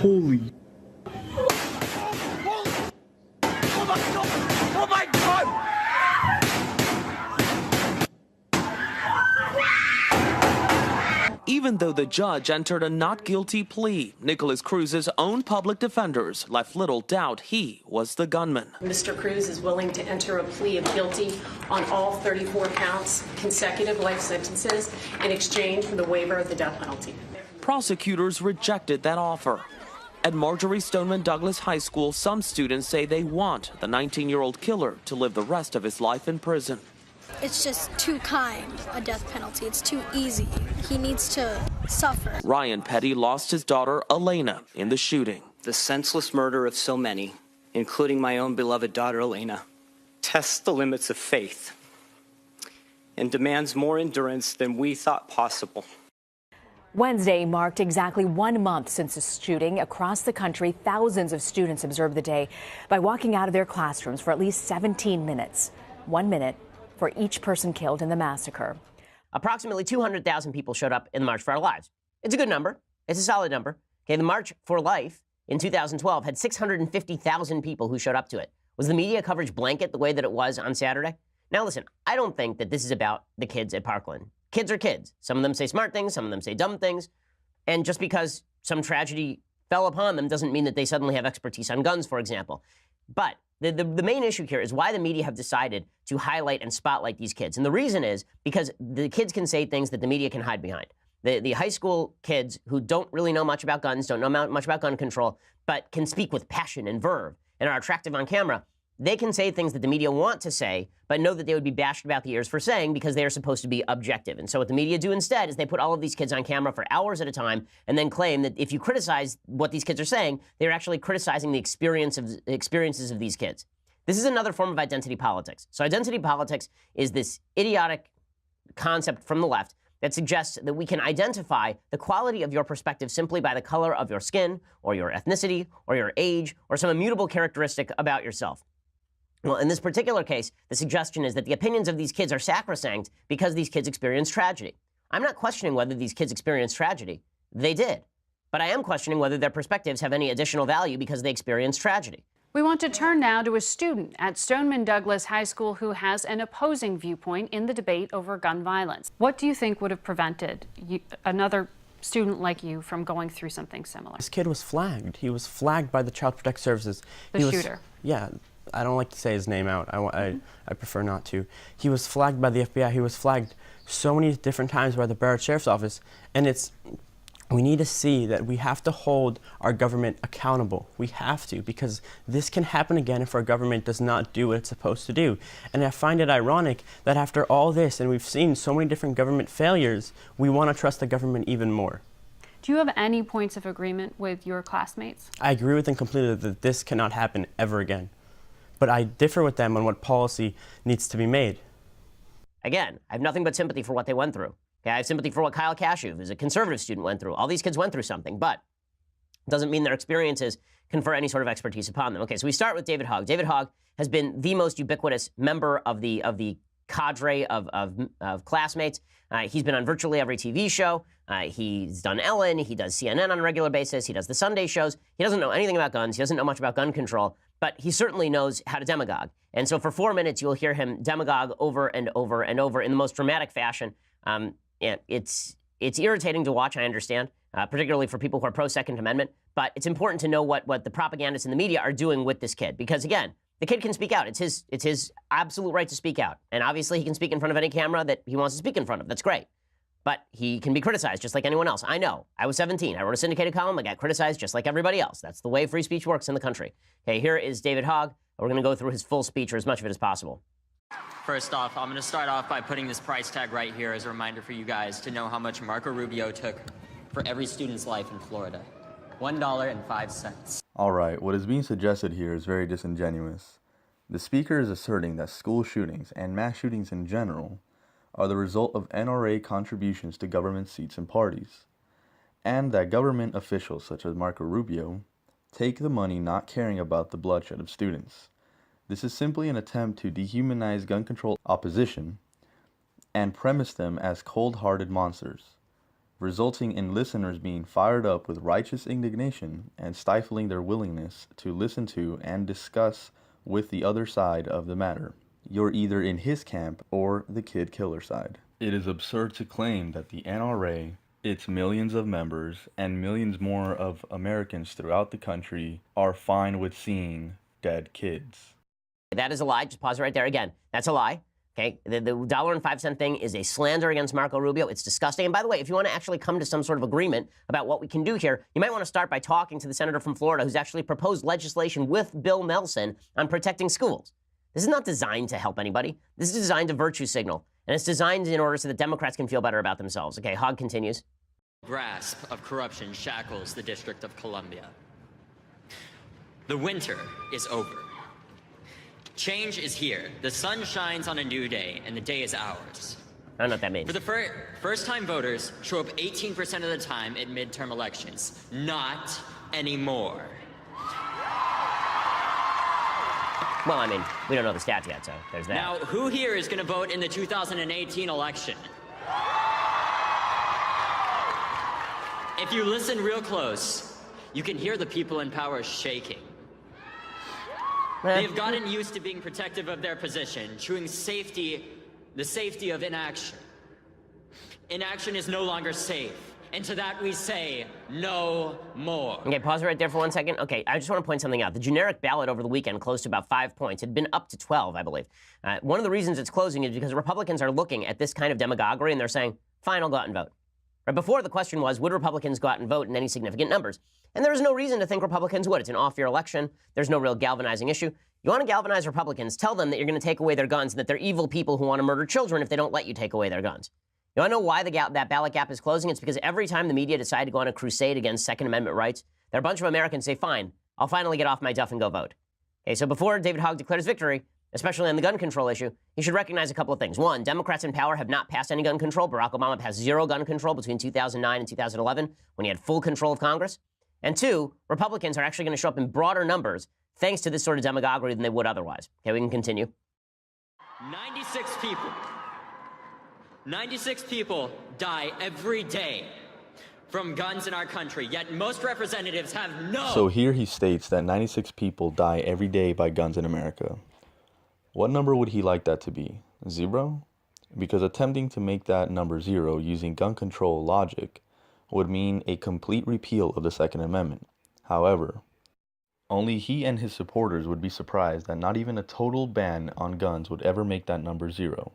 Holy. Oh my God! Even though the judge entered a not guilty plea, Nicholas Cruz's own public defenders left little doubt he was the gunman. Mr. Cruz is willing to enter a plea of guilty on all 34 counts, consecutive life sentences, in exchange for the waiver of the death penalty. Prosecutors rejected that offer. At Marjorie Stoneman Douglas High School, some students say they want the 19-year-old killer to live the rest of his life in prison. It's just too kind, a death penalty. It's too easy. He needs to suffer. Ryan Petty lost his daughter, Elena, in the shooting. The senseless murder of so many, including my own beloved daughter, Elena, tests the limits of faith and demands more endurance than we thought possible. Wednesday marked exactly 1 month since the shooting. Across the country, thousands of students observed the day by walking out of their classrooms for at least 17 minutes. 1 minute for each person killed in the massacre. Approximately 200,000 people showed up in the March for Our Lives. It's a good number. It's a solid number. Okay, the March for Life in 2012 had 650,000 people who showed up to it. Was the media coverage blanket the way that it was on Saturday? Now listen, I don't think that this is about the kids at Parkland. Kids are kids. Some of them say smart things, some of them say dumb things. And just because some tragedy fell upon them doesn't mean that they suddenly have expertise on guns, for example. But the main issue here is why the media have decided to highlight and spotlight these kids. And the reason is because the kids can say things that the media can hide behind. The high school kids who don't really know much about guns, don't know much about gun control, but can speak with passion and verve and are attractive on camera, they can say things that the media want to say, but know that they would be bashed about the ears for saying because they are supposed to be objective. And so what the media do instead is they put all of these kids on camera for hours at a time and then claim that if you criticize what these kids are saying, they're actually criticizing the experiences of these kids. This is another form of identity politics. So identity politics is this idiotic concept from the left that suggests that we can identify the quality of your perspective simply by the color of your skin or your ethnicity or your age or some immutable characteristic about yourself. Well, in this particular case, the suggestion is that the opinions of these kids are sacrosanct because these kids experienced tragedy. I'm not questioning whether these kids experienced tragedy. They did. But I am questioning whether their perspectives have any additional value because they experienced tragedy. We want to turn now to a student at Stoneman Douglas High School who has an opposing viewpoint in the debate over gun violence. What do you think would have prevented another student like you from going through something similar? This kid was flagged. He was flagged by the Child Protective Services. The shooter? Yeah. I don't like to say his name out. I prefer not to. He was flagged by the FBI. He was flagged so many different times by the Barrett Sheriff's Office. And we need to see that we have to hold our government accountable. We have to, because this can happen again if our government does not do what it's supposed to do. And I find it ironic that after all this, and we've seen so many different government failures, we want to trust the government even more. Do you have any points of agreement with your classmates? I agree with them completely that this cannot happen ever again. But I differ with them on what policy needs to be made. Again, I have nothing but sympathy for what they went through. Okay, I have sympathy for what Kyle Cashew, who's a conservative student, went through. All these kids went through something, but it doesn't mean their experiences confer any sort of expertise upon them. Okay, so we start with David Hogg. David Hogg has been the most ubiquitous member of the cadre of classmates. He's been on virtually every TV show. He's done Ellen. He does CNN on a regular basis. He does the Sunday shows. He doesn't know anything about guns. He doesn't know much about gun control, but he certainly knows how to demagogue. And so for 4 minutes, you'll hear him demagogue over and over and over in the most dramatic fashion. It's irritating to watch, I understand, particularly for people who are pro-Second Amendment, but it's important to know what the propagandists in the media are doing with this kid. Because again, the kid can speak out. It's his absolute right to speak out. And obviously he can speak in front of any camera that he wants to speak in front of. That's great. But he can be criticized just like anyone else. I know. I was 17. I wrote a syndicated column. I got criticized just like everybody else. That's the way free speech works in the country. Okay, here is David Hogg. We're going to go through his full speech, or as much of it as possible. First off, I'm going to start off by putting this price tag right here as a reminder for you guys to know how much Marco Rubio took for every student's life in Florida. $1.05. All right, what is being suggested here is very disingenuous. The speaker is asserting that school shootings and mass shootings in general are the result of NRA contributions to government seats and parties, and that government officials such as Marco Rubio take the money not caring about the bloodshed of students. This is simply an attempt to dehumanize gun control opposition and premise them as cold-hearted monsters. resulting in listeners being fired up with righteous indignation and stifling their willingness to listen to and discuss with the other side of the matter. You're either in his camp or the kid killer side. It is absurd to claim that the NRA, its millions of members, and millions more of Americans throughout the country are fine with seeing dead kids. That is a lie. Just pause it right there again. That's a lie. Okay, the $1.05 thing is a slander against Marco Rubio. It's disgusting. And by the way, if you want to actually come to some sort of agreement about what we can do here, you might want to start by talking to the senator from Florida who's actually proposed legislation with Bill Nelson on protecting schools. This is not designed to help anybody. This is designed to virtue signal. And it's designed in order so that Democrats can feel better about themselves. Okay, Hogg continues. Grasp of corruption shackles the District of Columbia. The winter is over. Change is here. The sun shines on a new day, and the day is ours. I don't know what that means. For the first-time voters show up 18% of the time at midterm elections. Not anymore. Well, I mean, we don't know the stats yet, so there's that. Now, who here is going to vote in the 2018 election? If you listen real close, you can hear the people in power shaking. They have gotten used to being protective of their position, choosing the safety of inaction. Inaction is no longer safe, and to that we say no more. Okay, pause right there for 1 second. Okay, I just want to point something out. The generic ballot over the weekend closed to about 5 points. It had been up to 12, I believe. One of the reasons it's closing is because Republicans are looking at this kind of demagoguery, and they're saying, fine, I'll go out and vote. Right before, the question was, would Republicans go out and vote in any significant numbers? And there is no reason to think Republicans would. It's an off-year election. There's no real galvanizing issue. You want to galvanize Republicans, tell them that you're going to take away their guns and that they're evil people who want to murder children if they don't let you take away their guns. You want to know why that ballot gap is closing? It's because every time the media decide to go on a crusade against Second Amendment rights, there are a bunch of Americans say, fine, I'll finally get off my duff and go vote. Okay, so before David Hogg declares victory, especially on the gun control issue, he should recognize a couple of things. One, Democrats in power have not passed any gun control. Barack Obama passed 0 gun control between 2009 and 2011 when he had full control of Congress. And two, Republicans are actually going to show up in broader numbers thanks to this sort of demagoguery than they would otherwise. Okay, we can continue. 96 people die every day from guns in our country, yet most representatives have no... So here he states that 96 people die every day by guns in America. What number would he like that to be? 0? Because attempting to make that number 0 using gun control logic would mean a complete repeal of the Second Amendment. However, only he and his supporters would be surprised that not even a total ban on guns would ever make that number 0.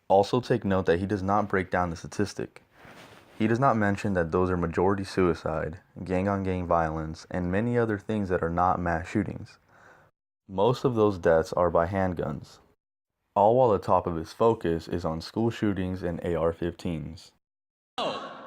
Also take note that he does not break down the statistic. He does not mention that those are majority suicide, gang-on-gang violence, and many other things that are not mass shootings. Most of those deaths are by handguns, all while the top of his focus is on school shootings and AR-15s.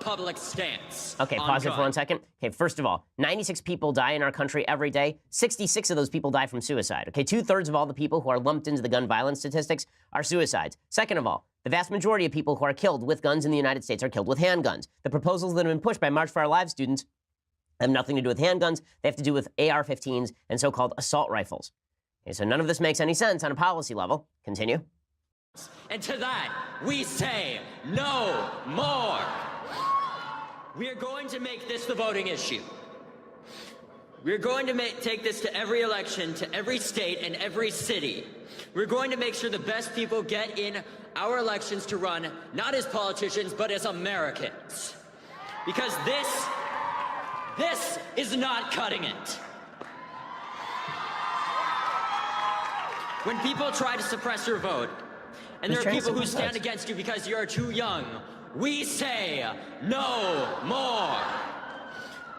Public stance. Okay, pause it for 1 second. Okay, first of all, 96 people die in our country every day. 66 of those people die from suicide. Okay, 2/3 of all the people who are lumped into the gun violence statistics are suicides. Second of all, the vast majority of people who are killed with guns in the United States are killed with handguns. The proposals that have been pushed by March for Our Lives students have nothing to do with handguns. They have to do with AR-15s and so-called assault rifles. Okay, so none of this makes any sense on a policy level. Continue. And to that, we say no more. We are going to make this the voting issue. We're going to take this to every election, to every state and every city. We're going to make sure the best people get in our elections to run, not as politicians, but as Americans. Because this is not cutting it. When people try to suppress your vote, and there are people who stand against you because you're too young, we say no more.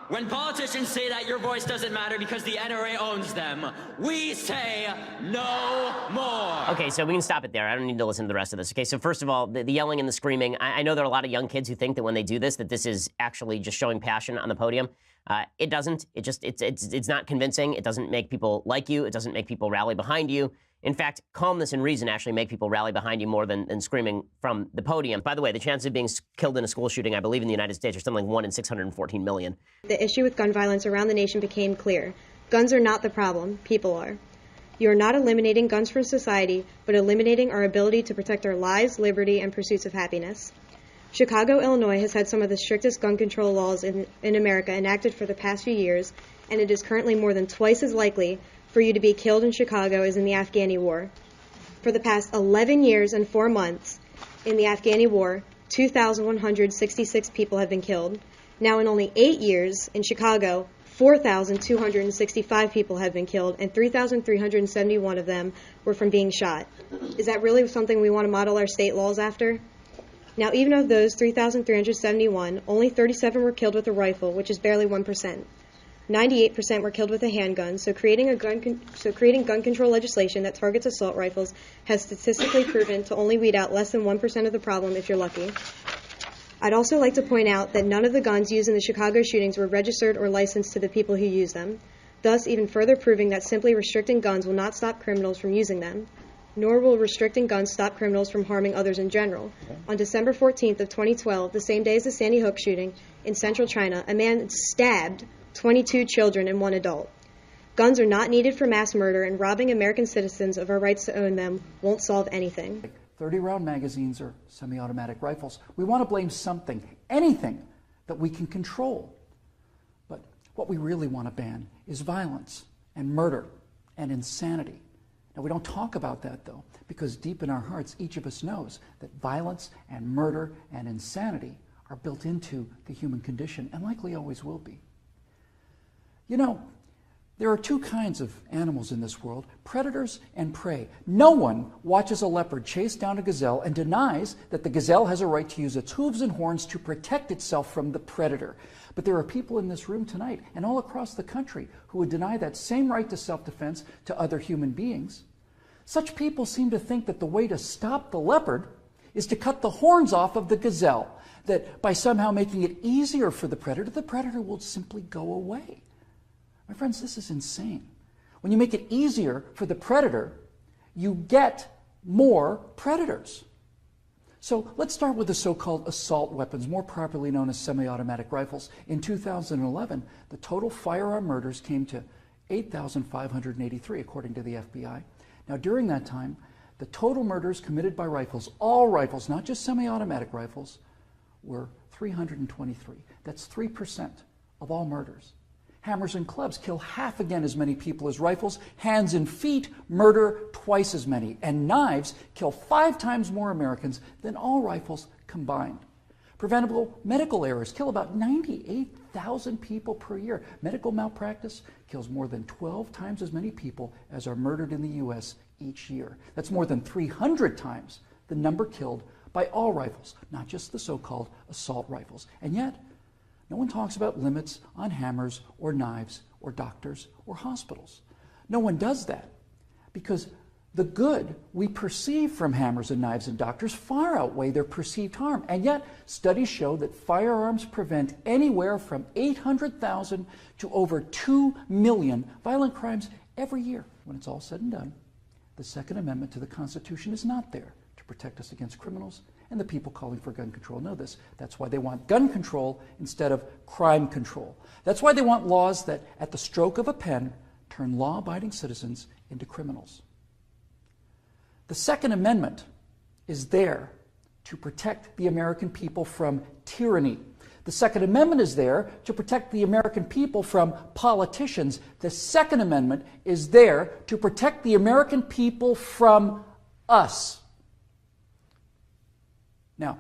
When politicians say that your voice doesn't matter because the NRA owns them, we say no more. Okay, so we can stop it there. I don't need to listen to the rest of this. Okay, so first of all, the yelling and the screaming. I know there are a lot of young kids who think that when they do this, that this is actually just showing passion on the podium. It doesn't. It's not convincing. It doesn't make people like you. It doesn't make people rally behind you. In fact, calmness and reason actually make people rally behind you more than screaming from the podium. By the way, the chances of being killed in a school shooting, I believe, in the United States are something like 1 in 614 million. The issue with gun violence around the nation became clear. Guns are not the problem, people are. You are not eliminating guns from society, but eliminating our ability to protect our lives, liberty, and pursuits of happiness. Chicago, Illinois has had some of the strictest gun control laws in America enacted for the past few years, and it is currently more than twice as likely for you to be killed in Chicago as in the Afghani war. For the past 11 years and 4 months in the Afghani war, 2,166 people have been killed. Now in only 8 years in Chicago, 4,265 people have been killed, and 3,371 of them were from being shot. Is that really something we want to model our state laws after? Now, even of those 3,371, only 37 were killed with a rifle, which is barely 1%. 98% were killed with a handgun, so creating gun control legislation that targets assault rifles has statistically proven to only weed out less than 1% of the problem if you're lucky. I'd also like to point out that none of the guns used in the Chicago shootings were registered or licensed to the people who use them, thus even further proving that simply restricting guns will not stop criminals from using them. Nor will restricting guns stop criminals from harming others in general. On December 14th of 2012, the same day as the Sandy Hook shooting in central China, a man stabbed 22 children and 1 adult. Guns are not needed for mass murder, and robbing American citizens of our rights to own them won't solve anything. 30-round magazines or semi-automatic rifles. We want to blame something, anything that we can control. But what we really want to ban is violence and murder and insanity. Now, we don't talk about that, though, because deep in our hearts, each of us knows that violence and murder and insanity are built into the human condition and likely always will be. You know, there are 2 kinds of animals in this world, predators and prey. No one watches a leopard chase down a gazelle and denies that the gazelle has a right to use its hooves and horns to protect itself from the predator. But there are people in this room tonight and all across the country who would deny that same right to self-defense to other human beings. Such people seem to think that the way to stop the leopard is to cut the horns off of the gazelle, that by somehow making it easier for the predator will simply go away. My friends, this is insane. When you make it easier for the predator, you get more predators. So let's start with the so-called assault weapons, more properly known as semi-automatic rifles. In 2011, the total firearm murders came to 8,583, according to the FBI. Now, during that time, the total murders committed by rifles, all rifles, not just semi-automatic rifles, were 323. That's 3% of all murders. Hammers and clubs kill half again as many people as rifles. Hands and feet murder twice as many. And knives kill 5 times more Americans than all rifles combined. Preventable medical errors kill about 98,000 people per year. Medical malpractice kills more than 12 times as many people as are murdered in the U.S. each year. That's more than 300 times the number killed by all rifles, not just the so-called assault rifles. And yet, no one talks about limits on hammers or knives or doctors or hospitals. No one does that because the good we perceive from hammers and knives and doctors far outweigh their perceived harm. And yet, studies show that firearms prevent anywhere from 800,000 to over 2 million violent crimes every year. When it's all said and done, the Second Amendment to the Constitution is not there to protect us against criminals, and the people calling for gun control know this. That's why they want gun control instead of crime control. That's why they want laws that, at the stroke of a pen, turn law-abiding citizens into criminals. The Second Amendment is there to protect the American people from tyranny. The Second Amendment is there to protect the American people from politicians. The Second Amendment is there to protect the American people from us. Now,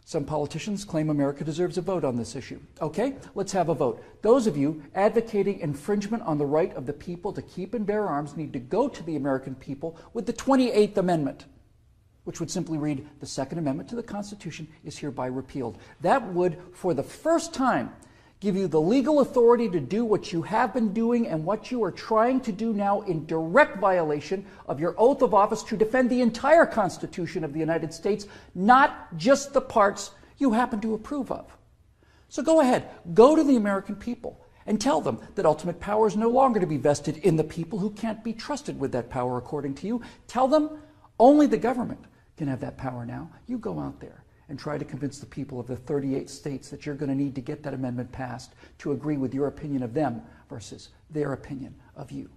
some politicians claim America deserves a vote on this issue. Okay, let's have a vote. Those of you advocating infringement on the right of the people to keep and bear arms need to go to the American people with the 28th Amendment, which would simply read, the Second Amendment to the Constitution is hereby repealed. That would, for the first time, give you the legal authority to do what you have been doing and what you are trying to do now in direct violation of your oath of office to defend the entire Constitution of the United States, not just the parts you happen to approve of. So go ahead, go to the American people and tell them that ultimate power is no longer to be vested in the people who can't be trusted with that power according to you. Tell them only the government can have that power now. You go out there and try to convince the people of the 38 states that you're going to need to get that amendment passed to agree with your opinion of them versus their opinion of you.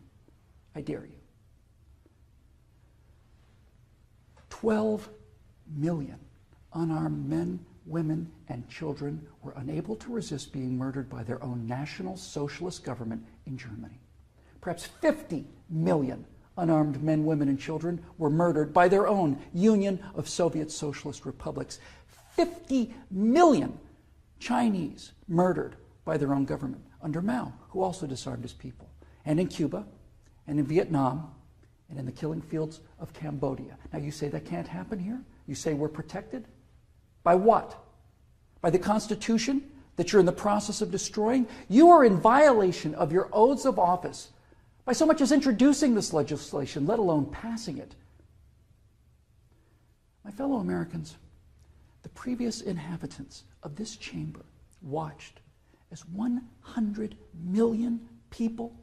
I dare you. 12 million unarmed men, women, and children were unable to resist being murdered by their own National Socialist government in Germany. Perhaps 50 million unarmed men, women, and children were murdered by their own Union of Soviet Socialist Republics. 50 million Chinese murdered by their own government under Mao, who also disarmed his people. And in Cuba, and in Vietnam, and in the killing fields of Cambodia. Now you say that can't happen here? You say we're protected? By what? By the Constitution that you're in the process of destroying? You are in violation of your oaths of office by so much as introducing this legislation, let alone passing it. My fellow Americans, the previous inhabitants of this chamber watched as 100 million people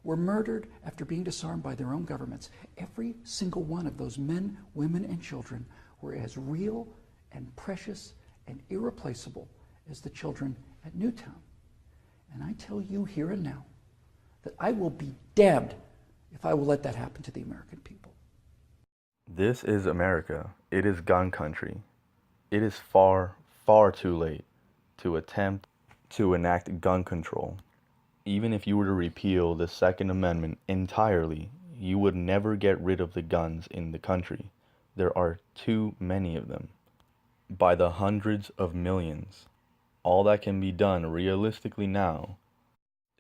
were murdered after being disarmed by their own governments. Every single one of those men, women, and children were as real and precious and irreplaceable as the children at Newtown. And I tell you here and now that I will be damned if I will let that happen to the American people. This is America. It is gun country. It is far, far too late to attempt to enact gun control. Even if you were to repeal the Second Amendment entirely, you would never get rid of the guns in the country. There are too many of them. By the hundreds of millions. All that can be done realistically now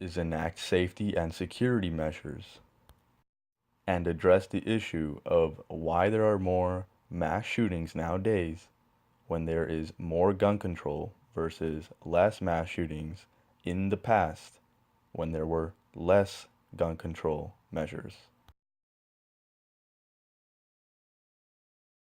is enact safety and security measures and address the issue of why there are more mass shootings nowadays when there is more gun control versus less mass shootings in the past when there were less gun control measures.